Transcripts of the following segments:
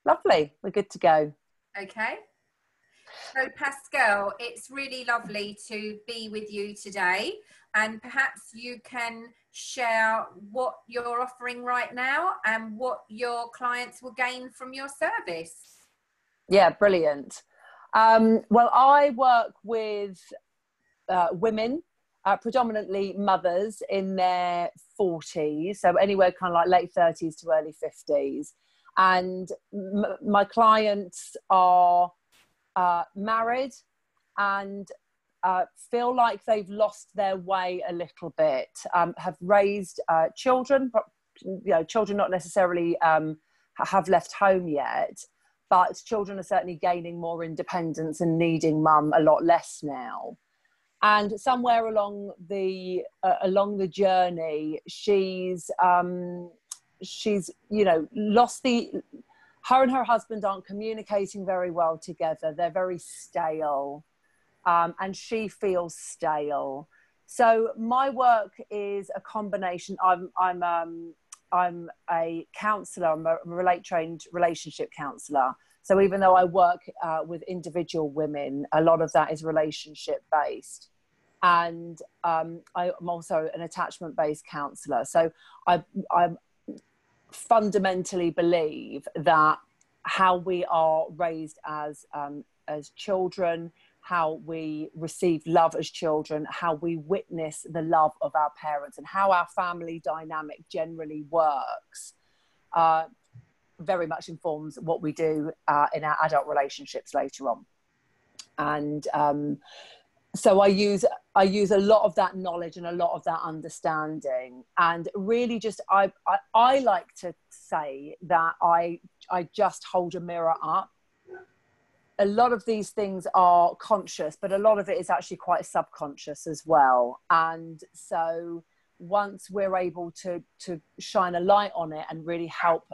Lovely. We're good to go. Okay. So Pascal, it's really lovely to be with you today, and perhaps you can share what you're offering right now and what your clients will gain from your service. Yeah, brilliant. Well, I work with women, predominantly mothers in their 40s, so anywhere kind of like late 30s to early 50s. And my clients are married and feel like they've lost their way a little bit, have raised children, but, children not necessarily have left home yet, but children are certainly gaining more independence and needing mum a lot less now. And somewhere along the journey, she's lost her and her husband aren't communicating very well together. They're very stale, and she feels stale. So my work is a combination. I'm a counsellor. I'm a trained relationship counsellor. So even though I work with individual women, a lot of that is relationship based. And I'm also an attachment based counsellor. So I fundamentally believe that how we are raised as children, how we receive love as children, how we witness the love of our parents, and how our family dynamic generally works, very much informs what we do in our adult relationships later on. And so I use a lot of that knowledge and a lot of that understanding, and really just I like to say that I just hold a mirror up. A lot of these things are conscious, but a lot of it is actually quite subconscious as well. And so once we're able to shine a light on it and really help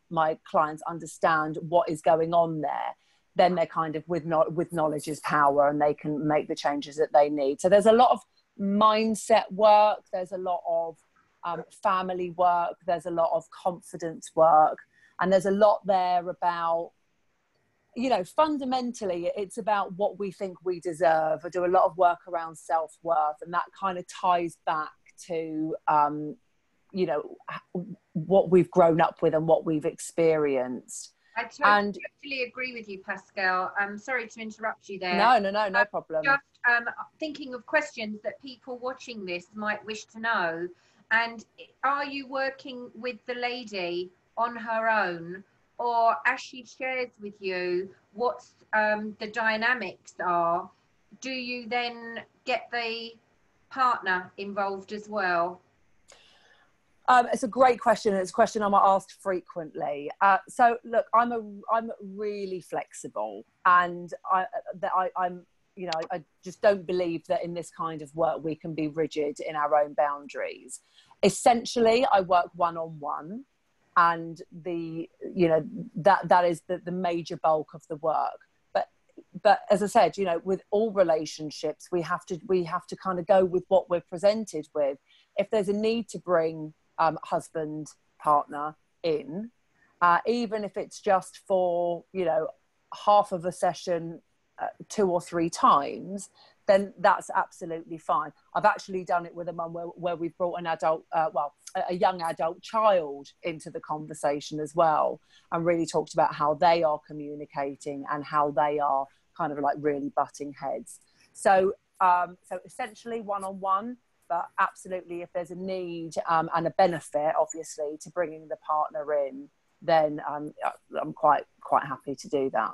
my clients understand what is going on there, then they're kind of with knowledge is power, and they can make the changes that they need. So there's a lot of mindset work, there's a lot of family work, there's a lot of confidence work, and there's a lot there about, fundamentally it's about what we think we deserve. I do a lot of work around self-worth, and that kind of ties back to what we've grown up with and what we've experienced. I totally agree with you, Pascal. I'm sorry to interrupt you there. No problem. Just thinking of questions that people watching this might wish to know. And are you working with the lady on her own, or as she shares with you what the dynamics are, do you then get the partner involved as well? It's a great question. It's a question I'm asked frequently. So look, I'm really flexible, and I'm I just don't believe that in this kind of work we can be rigid in our own boundaries. Essentially, I work one-on-one, and that is the major bulk of the work. But as I said, with all relationships, we have to kind of go with what we're presented with. If there's a need to bring husband, partner in, even if it's just for half of a session 2 or 3 times, then that's absolutely fine. I've actually done it with a mum where we've brought an adult, a young adult child into the conversation as well, and really talked about how they are communicating and how they are kind of like really butting heads. So essentially one-on-one, but absolutely if there's a need and a benefit, obviously, to bringing the partner in, then I'm quite happy to do that.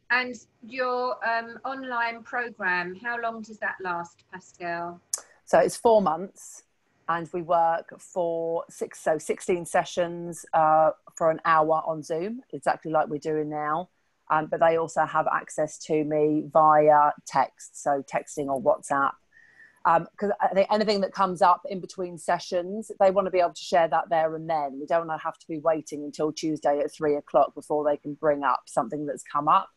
And your online program, how long does that last, Pascal? So it's 4 months, and we work for 16 sessions for an hour on Zoom, exactly like we're doing now. But they also have access to me via text, so texting or WhatsApp. Because I think anything that comes up in between sessions, they want to be able to share that there and then. We don't want to have to be waiting until Tuesday at 3 o'clock before they can bring up something that's come up.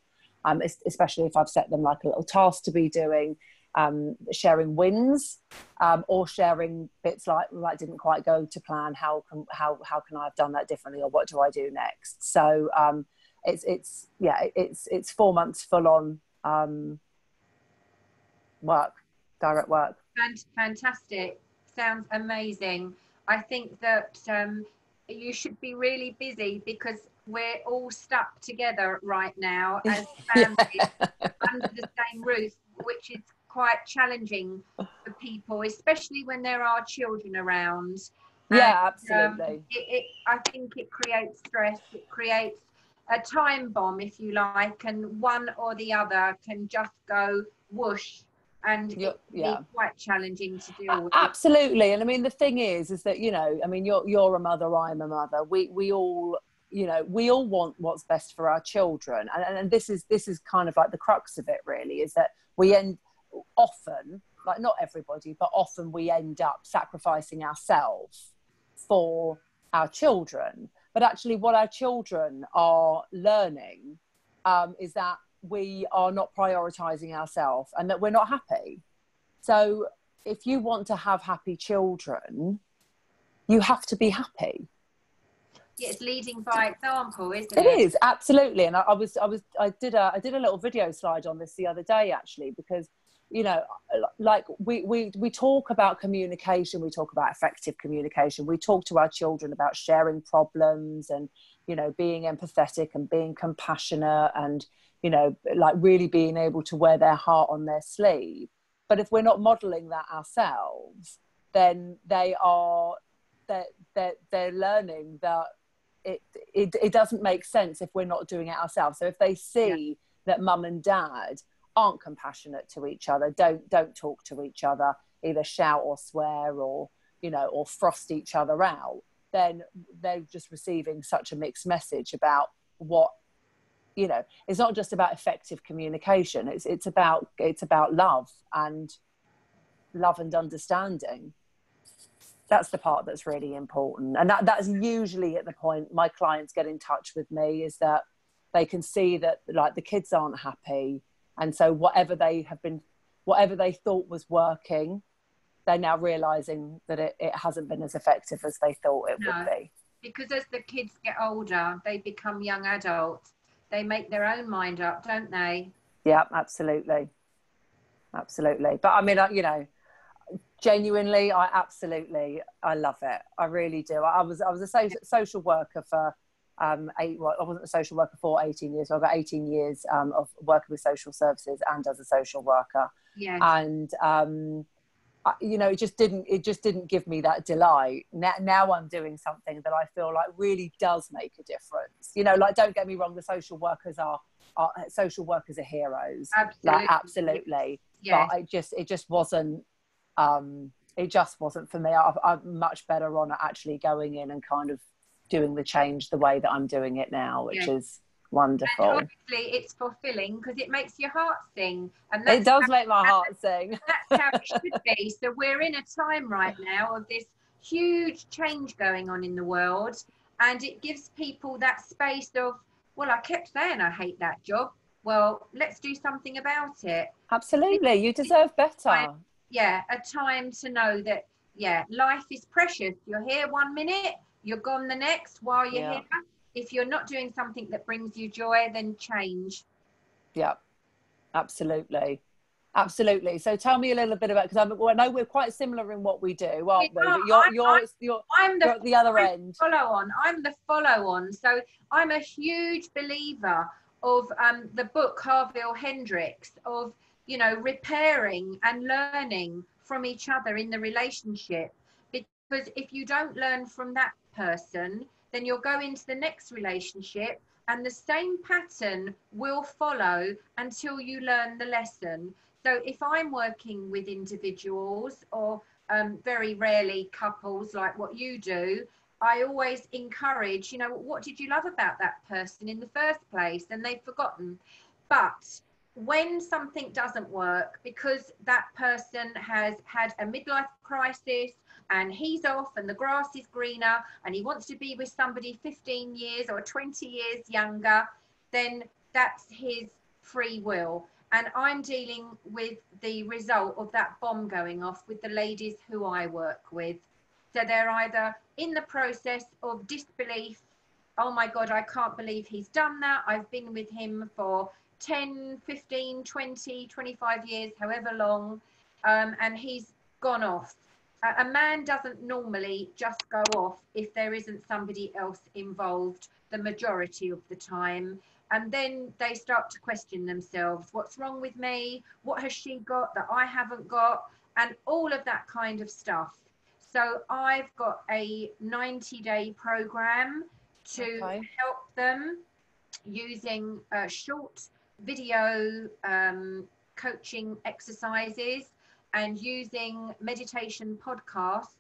Especially if I've set them like a little task to be doing, sharing wins, or sharing bits like didn't quite go to plan. How can I have done that differently, or what do I do next? So it's 4 months full on work, direct work. Fantastic. Sounds amazing. I think that you should be really busy, because we're all stuck together right now as families under the same roof, which is quite challenging for people, especially when there are children around. Yeah, absolutely. I think it creates stress. It creates a time bomb, if you like, and one or the other can just go whoosh, and it can be quite challenging to deal with. Absolutely. And I mean, the thing is that, you know, I mean, you're a mother, I'm a mother. We all, you know, we all want what's best for our children. And this is kind of like the crux of it, really, is that we end often, like not everybody, but often we end up sacrificing ourselves for our children. But actually what our children are learning is that we are not prioritizing ourselves and that we're not happy. So if you want to have happy children, you have to be happy. Yeah, it's leading by example, isn't it? It is, absolutely. And I did a little video slide on this the other day, actually, because, you know, like we talk about communication, we talk about effective communication, we talk to our children about sharing problems and, you know, being empathetic and being compassionate and, you know, like really being able to wear their heart on their sleeve. But if we're not modeling that ourselves, then they're learning that it doesn't make sense if we're not doing it ourselves. So if they see that mum and dad aren't compassionate to each other, don't talk to each other, either shout or swear or, you know, or frost each other out, then they're just receiving such a mixed message about what, you know, it's not just about effective communication. It's about love and understanding. That's the part that's really important. And that's usually at the point my clients get in touch with me, is that they can see that, like, the kids aren't happy. And so whatever they thought was working, they're now realizing that it hasn't been as effective as they thought it would be. Because as the kids get older, they become young adults. They make their own mind up, don't they? Yeah, absolutely. Absolutely. But I mean, you know, genuinely, I love it. I really do. I was a social worker for I wasn't a social worker for 18 years. So I've got 18 years of working with social services and as a social worker. Yes. And you know, it just didn't give me that delight. Now I'm doing something that I feel like really does make a difference. You know, like, don't get me wrong, the social workers are heroes. Absolutely. Like, absolutely. Yes. But it just wasn't for me. I'm much better on actually going in and kind of doing the change the way that I'm doing it now, which is wonderful. And obviously it's fulfilling because it makes your heart sing, and it does make my heart sing. That's how it should be. So we're in a time right now of this huge change going on in the world, and it gives people that space of, well, I kept saying I hate that job, well, let's do something about it. Absolutely. You deserve better. A time to know that life is precious. You're here 1 minute, you're gone the next. While you're here, if you're not doing something that brings you joy, then change. Yeah, absolutely. Absolutely. So tell me a little bit about, because I know we're quite similar in what we do, aren't we? But you're at the other end. I'm the follow-on. So I'm a huge believer of the book Harville Hendrix, of, you know, repairing and learning from each other in the relationship. Because if you don't learn from that person, then you'll go into the next relationship and the same pattern will follow until you learn the lesson. So if I'm working with individuals, or very rarely couples like what you do, I always encourage, you know, what did you love about that person in the first place? And they've forgotten. But when something doesn't work because that person has had a midlife crisis and he's off and the grass is greener and he wants to be with somebody 15 years or 20 years younger, then that's his free will. And I'm dealing with the result of that bomb going off with the ladies who I work with. So they're either in the process of disbelief oh my God, I can't believe he's done that. I've been with him for 10, 15, 20, 25 years, however long, and he's gone off. A man doesn't normally just go off if there isn't somebody else involved the majority of the time. And then they start to question themselves. What's wrong with me? What has she got that I haven't got? And all of that kind of stuff. So I've got a 90-day program to help them using short video coaching exercises and using meditation podcasts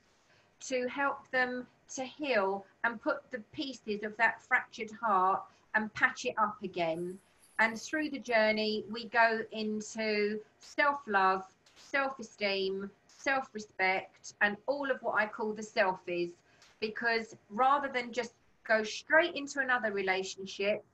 to help them to heal and put the pieces of that fractured heart and patch it up again. And through the journey, we go into self-love, self-esteem, self-respect, and all of what I call the selfies, because rather than just go straight into another relationship,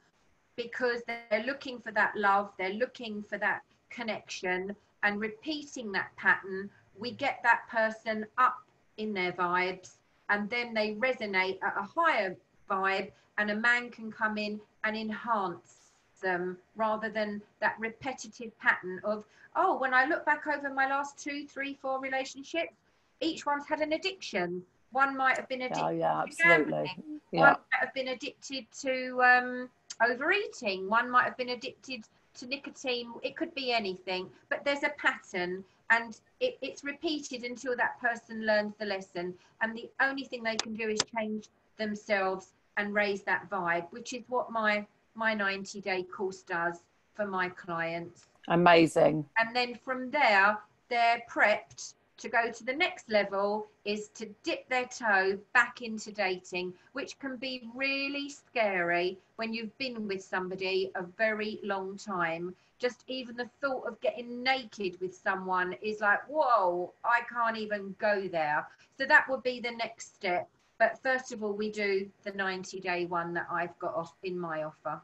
because they're looking for that love, they're looking for that connection, and repeating that pattern, we get that person up in their vibes, and then they resonate at a higher vibe, and a man can come in and enhance them, rather than that repetitive pattern of, oh, when I look back over my last 2, 3, 4 relationships, each one's had an addiction. One might have been addicted to gambling. One might have been addicted to overeating. One might have been addicted to nicotine. It could be anything, but there's a pattern, and it's repeated until that person learns the lesson. And the only thing they can do is change themselves and raise that vibe, which is what my 90-day course does for my clients. Amazing. And then from there, they're prepped to go to the next level, is to dip their toe back into dating, which can be really scary when you've been with somebody a very long time. Just even the thought of getting naked with someone is like, whoa, I can't even go there. So that would be the next step. But first of all, we do the 90-day one that I've got off in my offer.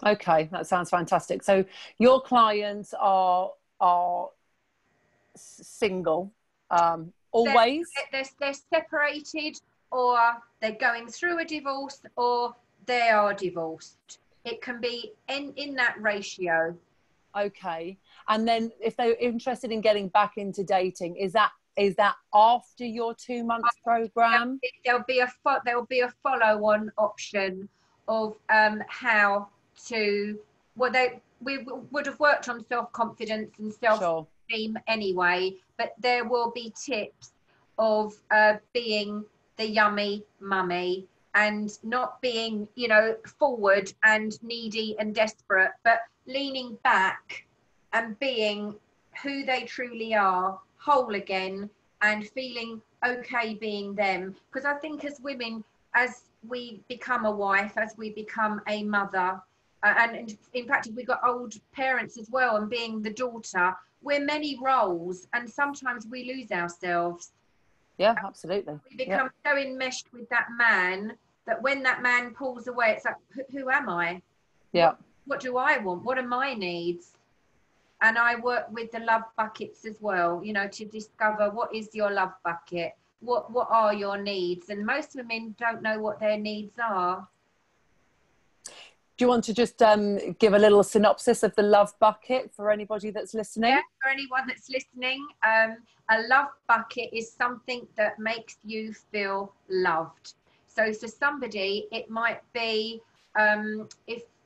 Okay, that sounds fantastic. So your clients are single, always? They're separated, or they're going through a divorce, or they are divorced. It can be in that ratio. Okay. And then if they're interested in getting back into dating, is that after your 2 months program? There'll be a follow-on option of how to, well, we would have worked on self-confidence and self-esteem anyway, but there will be tips of being the yummy mummy and not being, forward and needy and desperate, but leaning back and being who they truly are, whole again, and feeling okay being them. Because I think as women, as we become a wife, as we become a mother, and in fact, if we've got old parents as well, and being the daughter, we're many roles, and sometimes we lose ourselves. Yeah, absolutely. We become so enmeshed with that man that when that man pulls away, it's like, who am I? Yeah. What do I want? What are my needs? And I work with the love buckets as well, to discover what is your love bucket? What are your needs? And most women don't know what their needs are. Do you want to just give a little synopsis of the love bucket for anybody that's listening? Yeah, for anyone that's listening, a love bucket is something that makes you feel loved. So for somebody, it might be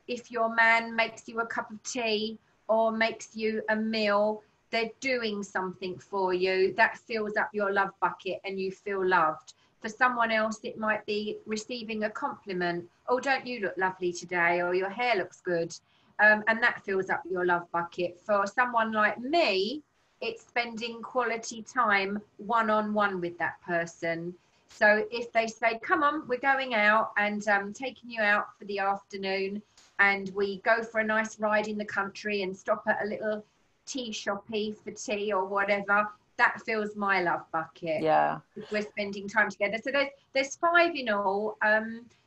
if your man makes you a cup of tea or makes you a meal, they're doing something for you that fills up your love bucket and you feel loved. For someone else, it might be receiving a compliment. Oh, don't you look lovely today? Or your hair looks good. And that fills up your love bucket. For someone like me, it's spending quality time one-on-one with that person. So if they say, come on, we're going out and taking you out for the afternoon, and we go for a nice ride in the country and stop at a little tea shoppy for tea or whatever, that fills my love bucket. Yeah. If we're spending time together. So there's 5 in all.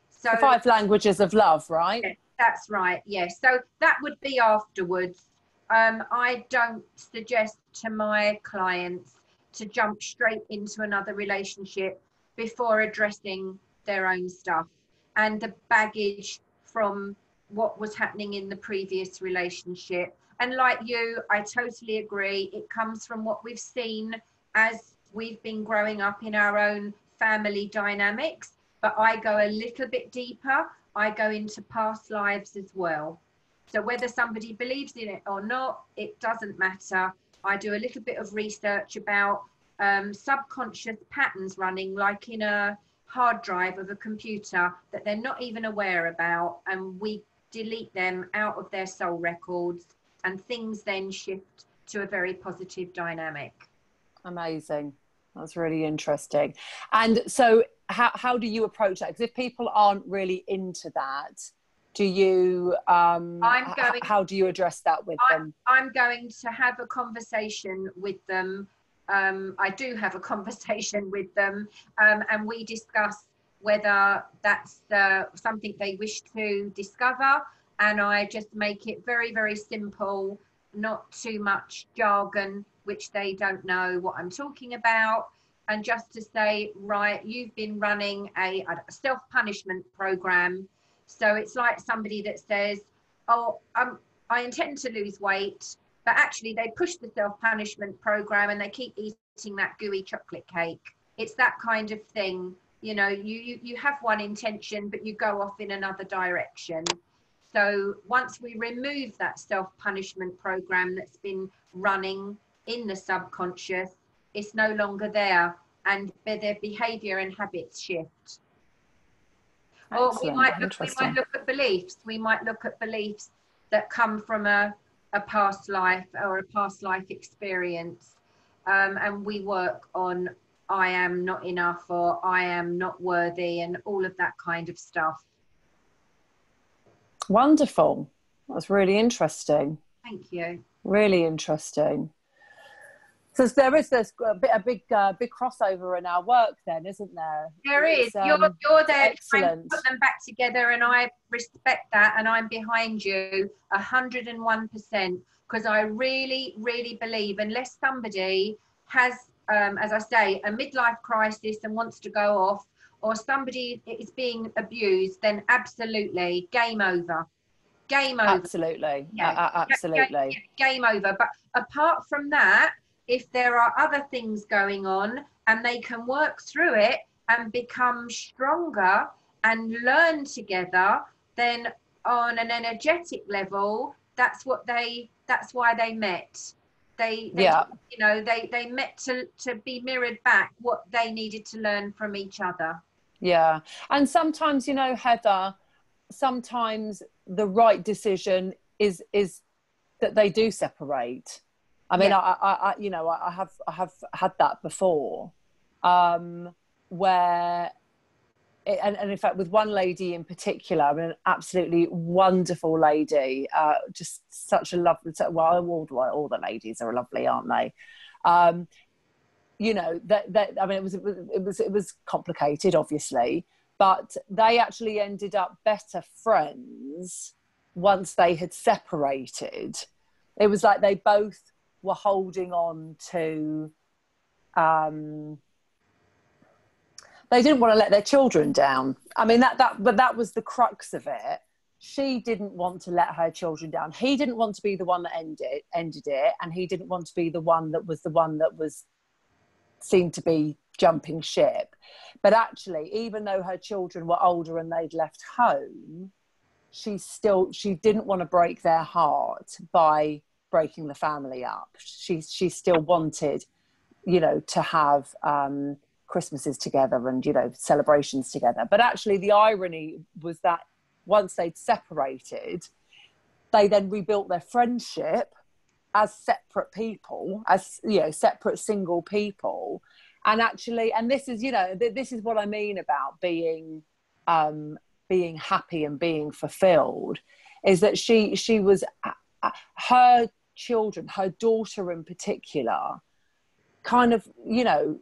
So the 5 languages of love, right? Yes, that's right. Yes. So that would be afterwards. I don't suggest to my clients to jump straight into another relationship before addressing their own stuff. and the baggage from what was happening in the previous relationship. And like you, I totally agree. It comes from what we've seen as we've been growing up in our own family dynamics. But I go a little bit deeper. I go into past lives as well. So whether somebody believes in it or not, it doesn't matter. I do a little bit of research about subconscious patterns running like in a hard drive of a computer that they're not even aware about, and we delete them out of their soul records, and things then shift to a very positive dynamic. Amazing. That's really interesting. And so how do you approach that? Because if people aren't really into that, do you how do you address that with them? I'm going to have a conversation with them. I do have a conversation with them, and we discuss whether that's something they wish to discover, and I just make it very, very simple, not too much jargon which they don't know what I'm talking about, and just to say, right, you've been running a self-punishment program. So it's like somebody that says, oh, I intend to lose weight, but actually they push the self-punishment program and they keep eating that gooey chocolate cake. It's that kind of thing. You know, you have one intention, but you go off in another direction. So once we remove that self-punishment program that's been running in the subconscious, it's no longer there, and their behavior and habits shift. Or we might look at beliefs. We might look at beliefs that come from a past life or a past life experience, and we work on I am not enough, or I am not worthy, and all of that kind of stuff. Wonderful. That's really interesting. Thank you. Really interesting. So there is this a big crossover in our work then, isn't there? There is. You're there trying to put them back together, and I respect that, and I'm behind you 101%, because I really, really believe unless somebody has, as I say, a midlife crisis and wants to go off, or somebody is being abused, then absolutely game over. Game over. Absolutely. Yeah. Absolutely. Game over. But apart from that, if there are other things going on and they can work through it and become stronger and learn together, then on an energetic level, that's why they met. They you know, they met to be mirrored back what they needed to learn from each other. Yeah. And sometimes, you know, Heather, sometimes the right decision is that they do separate. I mean, I you know, I have had that before, where, and in fact, with one lady in particular, I mean, an absolutely wonderful lady, just such a lovely. Well, all the ladies are lovely, aren't they? You know, that I mean, it was complicated, obviously, but they actually ended up better friends once they had separated. It was like they both were holding on to, they didn't want to let their children down. I mean, but that was the crux of it. She didn't want to let her children down. He didn't want to be the one that ended it, and he didn't want to be the one that was seemed to be jumping ship. But actually, even though her children were older and they'd left home, she didn't want to break their heart by breaking the family up. She still wanted, you know, to have Christmases together and, you know, celebrations together. But actually the irony was that once they'd separated, they then rebuilt their friendship as separate people, as, you know, separate single people. And actually, and this is, you know, this is what I mean about being happy and being fulfilled, is that she was, her children, her daughter in particular, kind of, you know,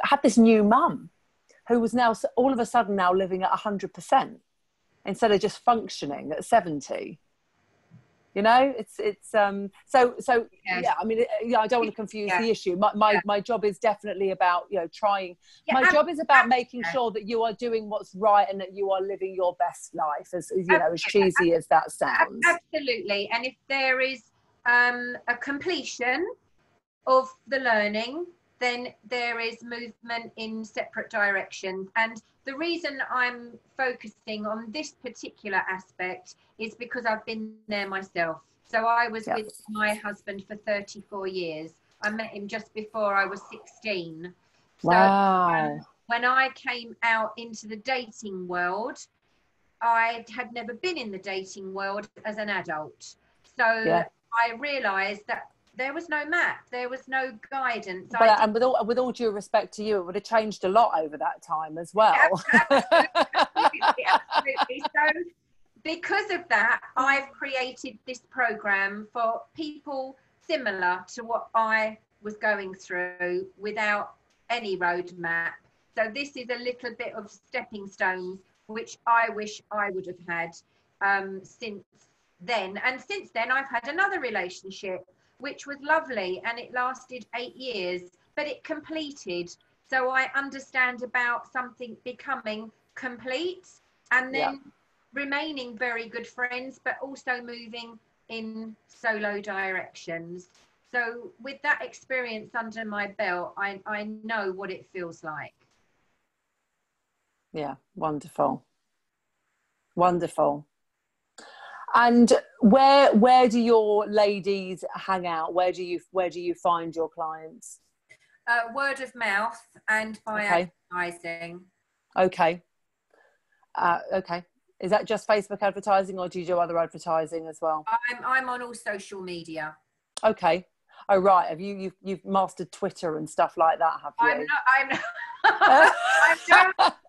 had this new mum who was now all of a sudden now living at 100% instead of just functioning at 70. You know, so Yes. yeah, I mean, yeah, I don't want to confuse Yeah. the issue. My job is definitely about, you know, trying. Yeah, My job is about making yeah. sure that you are doing what's right and that you are living your best life, as you know, as Yeah, cheesy as that sounds. absolutely. And if there is a completion of the learning, then there is movement in separate directions. And the reason I'm focusing on this particular aspect is because I've been there myself. So I was Yeah. with my husband for 34 years. I met him just before I was 16. Wow. So when I came out into the dating world, I had never been in the dating world as an adult. So Yeah. I realised that there was no map, there was no guidance. But and with all due respect to you, it would have changed a lot over that time as well. Absolutely, absolutely. So because of that, I've created this program for people similar to what I was going through without any roadmap. So this is a little bit of stepping stones, which I wish I would have had since then. And since then, I've had another relationship, which was lovely, and it lasted 8 years, but it completed. So I understand about something becoming complete and then remaining very good friends, but also moving in solo directions. So with that experience under my belt, I know what it feels like. Yeah, wonderful. Wonderful. And where do your ladies hang out? Where do you find your clients? Word of mouth and by advertising. Okay. Okay. Is that just Facebook advertising, or do you do other advertising as well? I'm on all social media. Okay. Oh right. Have you've mastered Twitter and stuff like that? Have you?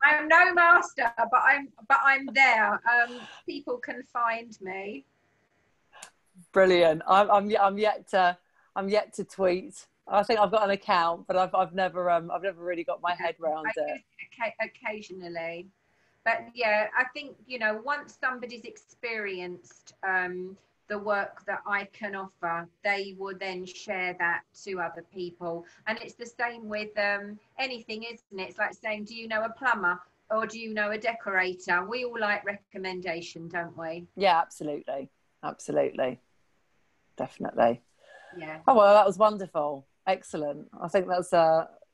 I'm no master, but I'm there. People can find me. Brilliant. I'm yet to tweet. I think I've got an account, but I've never really got my head round it. Occasionally, but yeah, I think, you know, once somebody's experienced the work that I can offer, they will then share that to other people. And it's the same with anything, isn't it? It's like saying, do you know a plumber or do you know a decorator? We all like recommendation, don't we? Yeah, absolutely, definitely. Yeah. Oh well, that was wonderful, excellent. I think that's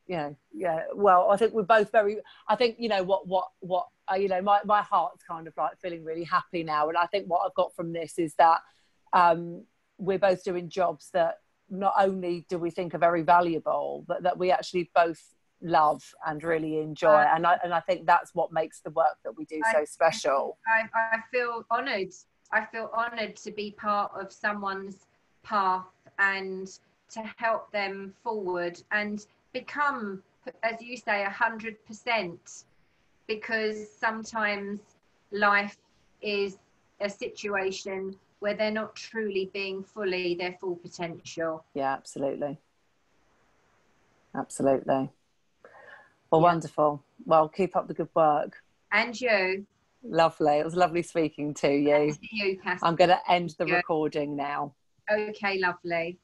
yeah. Well, I think we're both very. I think, you know, what you know, my heart's kind of like feeling really happy now, and I think what I've got from this is that we're both doing jobs that not only do we think are very valuable, but that we actually both love and really enjoy, and I think that's what makes the work that we do so special. I feel honoured. I feel honoured to be part of someone's path and to help them forward and become, as you say, 100%, because sometimes life is a situation where they're not truly being fully their full potential. Yeah, absolutely. Absolutely. Well, wonderful. Well, keep up the good work. And you. Lovely. It was lovely speaking to you. And to you, Cass. I'm going to end the recording now. Okay, lovely.